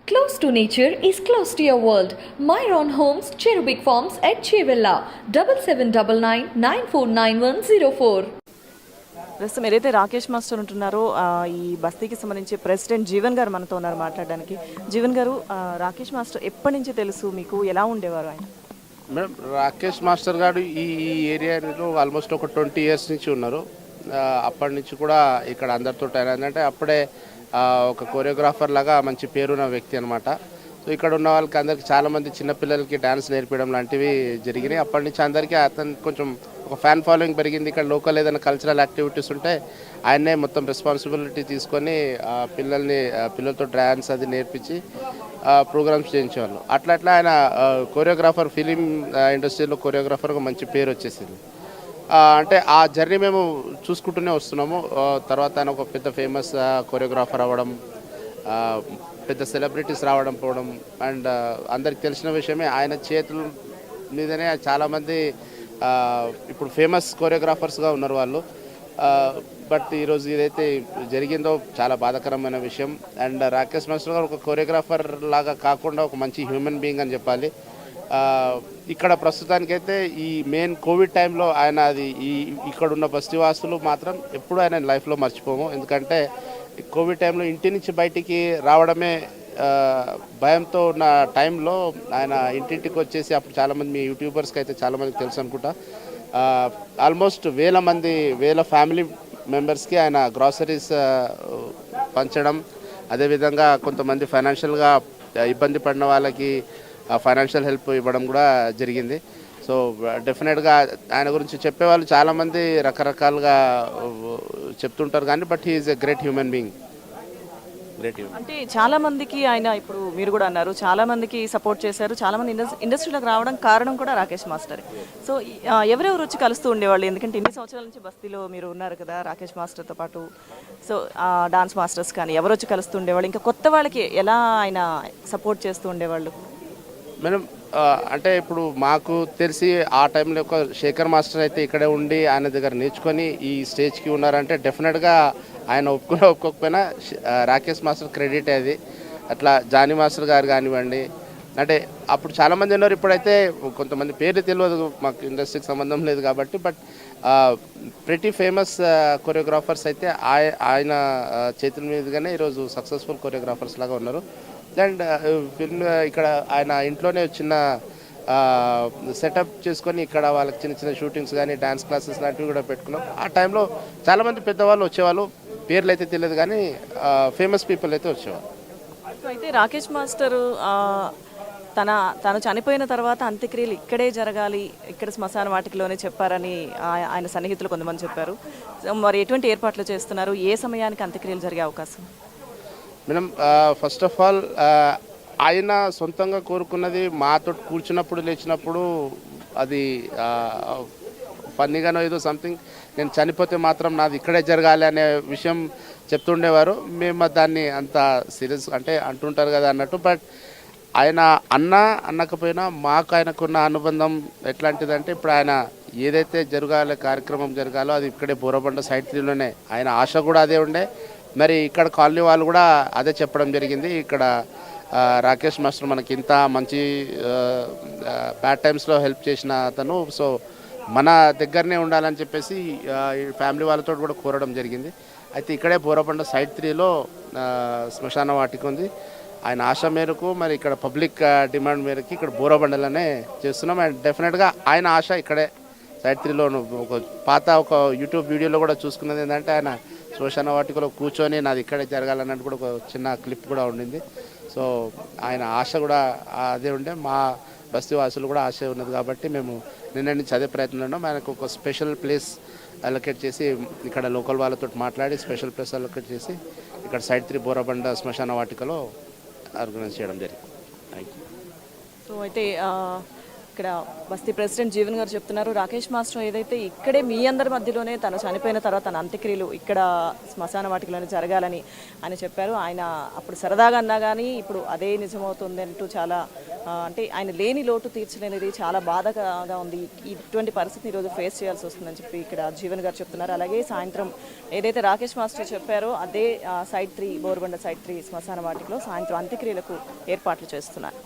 Close to nature is close to your world. Myron Homes, Cherubic Farms at Chevilla, 7799949104. ప్రస్తుతం ఏదైతే Rakesh master ఉంటున్నారో ఈ బస్తీకి సంబంధించి ప్రెసిడెంట్ జీవన్ గారు మనతో ఉన్నారు మాట్లాడడానికి. జీవన్ గారు, రాకేష్ మాస్టర్ ఎప్పటి నుంచి తెలుసు మీకు, ఎలా ఉండేవారు ఆయన? మేడం, రాకేష్ మాస్టర్ గారు ఈ ఏరియాలో ఆల్మోస్ట్ ఒక 20 years నుంచి ఉన్నారు. అప్పటి నుంచి కూడా ఇక్కడ అందరితో ఆయన ఏంటంటే అప్పుడే ఒక కొరియోగ్రాఫర్ లాగా మంచి పేరున్న వ్యక్తి అనమాట. సో ఇక్కడ ఉన్న వాళ్ళకి అందరికి చాలామంది చిన్నపిల్లలకి డ్యాన్స్ నేర్పించడం లాంటివి జరిగినాయి. అప్పటి నుంచి అందరికీ అతను కొంచెం ఒక ఫ్యాన్ ఫాలోయింగ్ పెరిగింది. ఇక్కడ లోకల్ ఏదైనా కల్చరల్ యాక్టివిటీస్ ఉంటే ఆయనే మొత్తం రెస్పాన్సిబిలిటీ తీసుకొని పిల్లలతో డ్యాన్స్ అది నేర్పించి ప్రోగ్రామ్స్ చేయించేవాళ్ళు. అట్లా ఆయన కొరియోగ్రాఫర్, ఫిలిం ఇండస్ట్రీలో కొరియోగ్రాఫర్గా మంచి పేరు వచ్చేసింది. అంటే ఆ జర్నీ మేము చూసుకుంటూనే వస్తున్నాము. తర్వాత ఆయన ఒక పెద్ద ఫేమస్ కొరియోగ్రాఫర్ అవ్వడం, పెద్ద సెలబ్రిటీస్ రావడం పోవడం, అండ్ అందరికి తెలిసిన విషయమే ఆయన చేతుల మీదనే చాలామంది ఇప్పుడు ఫేమస్ కొరియోగ్రాఫర్స్గా ఉన్నారు వాళ్ళు. బట్ ఈరోజు ఏదైతే జరిగిందో చాలా బాధాకరమైన విషయం. అండ్ రాకేష్ మాస్టర్ గారు ఒక కొరియోగ్రాఫర్ లాగా కాకుండా ఒక మంచి హ్యూమన్ బీయింగ్ అని చెప్పాలి. ఇక్కడ ప్రస్తుతానికైతే ఈ మెయిన్ కోవిడ్ టైంలో ఆయన ఇక్కడ ఉన్న బస్తీవాసులు మాత్రం ఎప్పుడూ ఆయన లైఫ్లో మర్చిపోము. ఎందుకంటే కోవిడ్ టైంలో ఇంటి నుంచి బయటికి రావడమే భయంతో ఉన్న టైంలో ఆయన ఇంటింటికి వచ్చేసి అప్పుడు చాలామంది మీ యూట్యూబర్స్కి అయితే చాలామందికి తెలుసు అనుకుంటా, ఆల్మోస్ట్ వేల ఫ్యామిలీ మెంబర్స్కి ఆయన గ్రాసరీస్ పంచడం, అదేవిధంగా కొంతమంది ఫైనాన్షియల్గా ఇబ్బంది పడిన వాళ్ళకి ఫైనాన్షియల్ హెల్ప్ ఇవ్వడం కూడా జరిగింది. సో డెఫినెట్గా ఆయన గురించి చెప్పేవాళ్ళు చాలామంది రకరకాలుగా చెప్తుంటారు కానీ but he is a great human being. అంటే చాలా మందికి ఆయన, ఇప్పుడు మీరు కూడా అన్నారు, చాలా మందికి సపోర్ట్ చేశారు, చాలా మంది ఇండస్ట్రీలోకి రావడం కారణం కూడా రాకేష్ మాస్టర్. సో ఎవరెవరు వచ్చి కలుస్తూ ఉండేవాళ్ళు? ఎందుకంటే ఇన్ని సంవత్సరాల నుంచి బస్తీలో మీరు ఉన్నారు కదా రాకేష్ మాస్టర్తో పాటు. సో డాన్స్ మాస్టర్స్ కానీ ఎవరు వచ్చి కలుస్తూ ఉండేవాళ్ళు? ఇంకా కొత్త వాళ్ళకి ఎలా ఆయన సపోర్ట్ చేస్తూ ఉండేవాళ్ళు? మేడం, అంటే ఇప్పుడు మాకు తెలిసి ఆ టైంలో ఒక శేఖర్ మాస్టర్ అయితే ఇక్కడే ఉండి ఆయన దగ్గర నేర్చుకొని ఈ స్టేజ్కి ఉన్నారంటే డెఫినెట్గా ఆయన ఒప్పుకోకపోయినా రాకేష్ మాస్టర్ క్రెడిట్ అది. అట్లా జానీ మాస్టర్ గారు కానివ్వండి, అంటే అప్పుడు చాలామంది ఉన్నారు. ఇప్పుడైతే కొంతమంది పేర్లు తెలియదు, మాకు ఇండస్ట్రీకి సంబంధం లేదు కాబట్టి. బట్ ప్రెటీ ఫేమస్ కొరియోగ్రాఫర్స్ అయితే ఆయన చేతుల మీదుగానే ఈరోజు సక్సెస్ఫుల్ కొరియోగ్రాఫర్స్ లాగా ఉన్నారు. అండ్ ఫిల్మ్ ఇక్కడ ఆయన ఇంట్లోనే చిన్న సెటప్ చేసుకొని ఇక్కడ వాళ్ళకి చిన్న చిన్న షూటింగ్స్ కానీ డ్యాన్స్ క్లాసెస్ లాంటివి కూడా పెట్టుకున్నాం. ఆ టైంలో చాలామంది పెద్దవాళ్ళు వచ్చేవాళ్ళు, పేర్లు అయితే తెలియదు కానీ ఫేమస్ పీపుల్ అయితే వచ్చేవాళ్ళు. అయితే రాకేష్ మాస్టరు తను చనిపోయిన తర్వాత అంత్యక్రియలు ఇక్కడే జరగాలి, ఇక్కడ శ్మశాన వాటికలోనే చెప్పారని ఆయన సన్నిహితులు కొంతమంది చెప్పారు. మరి ఎటువంటి ఏర్పాట్లు చేస్తున్నారు? ఏ సమయానికి అంత్యక్రియలు జరిగే అవకాశం? మేడం, ఫస్ట్ ఆఫ్ ఆల్ ఆయన సొంతంగా కోరుకున్నది మాతో కూర్చున్నప్పుడు లేచినప్పుడు అది ఫన్నీగానో ఏదో సంథింగ్, నేను చనిపోతే మాత్రం నాది ఇక్కడే జరగాలి అనే విషయం చెప్తుండేవారు. మేము దాన్ని అంత సీరియస్ అంటే అంటుంటారు కదా అన్నట్టు. బట్ ఆయన అనకపోయినా మాకు ఆయనకున్న అనుబంధం ఎట్లాంటిదంటే, ఇప్పుడు ఆయన ఏదైతే కార్యక్రమం జరగాలో అది ఇక్కడే బోరబండ సైడ్ 3లోనే ఆయన ఆశ కూడా అదే ఉండే. మరి ఇక్కడ కాలనీ వాళ్ళు కూడా అదే చెప్పడం జరిగింది. ఇక్కడ రాకేష్ మాస్టర్ మనకి ఇంత మంచి బ్యాడ్ టైమ్స్లో హెల్ప్ చేసిన అతను, సో మన దగ్గరనే ఉండాలని చెప్పేసి ఫ్యామిలీ వాళ్ళతో కూడా కోరడం జరిగింది. అయితే ఇక్కడే బోరబండ సైడ్ 3లో శ్మశాన వాటిక ఉంది. ఆయన ఆశ మేరకు మరి ఇక్కడ పబ్లిక్ డిమాండ్ మేరకు ఇక్కడ బోరబండలోనే చేస్తున్నాం. అండ్ డెఫినెట్గా ఆయన ఆశ ఇక్కడే సైడ్ 3లో ఒక యూట్యూబ్ వీడియోలో కూడా చూసుకున్నది ఏంటంటే ఆయన శ్మశాన వాటికలో కూర్చొని నాది ఇక్కడే జరగాలన్నట్టు కూడా ఒక చిన్న క్లిప్ కూడా ఉండింది. సో ఆయన ఆశ కూడా అదే ఉండే, మా బస్తీ వాసులు కూడా ఆశ ఉన్నది కాబట్టి మేము నిన్న నుంచి అదే ప్రయత్నంలో ఉన్నాం. ఆయనకు ఒక స్పెషల్ ప్లేస్ అలొకేట్ చేసి ఇక్కడ లోకల్ వాళ్ళతో మాట్లాడి స్పెషల్ ప్లేస్ అలొకేట్ చేసి ఇక్కడ సైడ్ 3 బోరబండ శ్మశాన వాటికలో ఆర్గనైజ్ చేయడం జరిగింది. Thank you. సో అయితే ఇక్కడ బస్తీ ప్రెసిడెంట్ జీవన్ గారు చెప్తున్నారు, రాకేష్ మాస్టర్ ఏదైతే ఇక్కడే మీ అందరి మధ్యలోనే తను చనిపోయిన తర్వాత తన అంత్యక్రియలు ఇక్కడ శ్మశాన వాటికలోనే జరగాలని ఆయన చెప్పారు. ఆయన అప్పుడు సరదాగా అన్నా కానీ ఇప్పుడు అదే నిజమవుతుంది అంటూ చాలా అంటే ఆయన లేని లోటు తీర్చలేనిది చాలా బాధగా ఉంది, ఇటువంటి పరిస్థితిని ఈరోజు ఫేస్ చేయాల్సి వస్తుందని చెప్పి ఇక్కడ జీవన్ గారు చెప్తున్నారు. అలాగే సాయంత్రం ఏదైతే రాకేష్ మాస్టర్ చెప్పారో అదే సైట్ 3 బోరుబండ సైట్ 3 శ్మశాన వాటికలో సాయంత్రం అంత్యక్రియలకు ఏర్పాట్లు చేస్తున్నారు.